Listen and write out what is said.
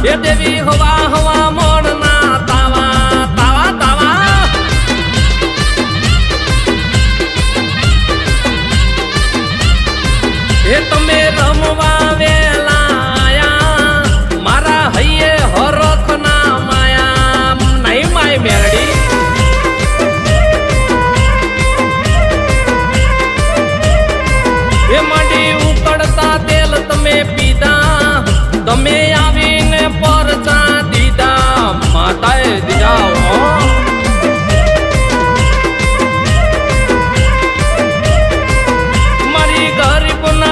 એ દેવી હવા હવા મોડના તાવા તાવા તાવા એ તમે રમવા વેલા આયા મારા હૈયે હરખ ના માયા નહીં માય મેરડી એ માંડી ઉકળતા તેલ તમે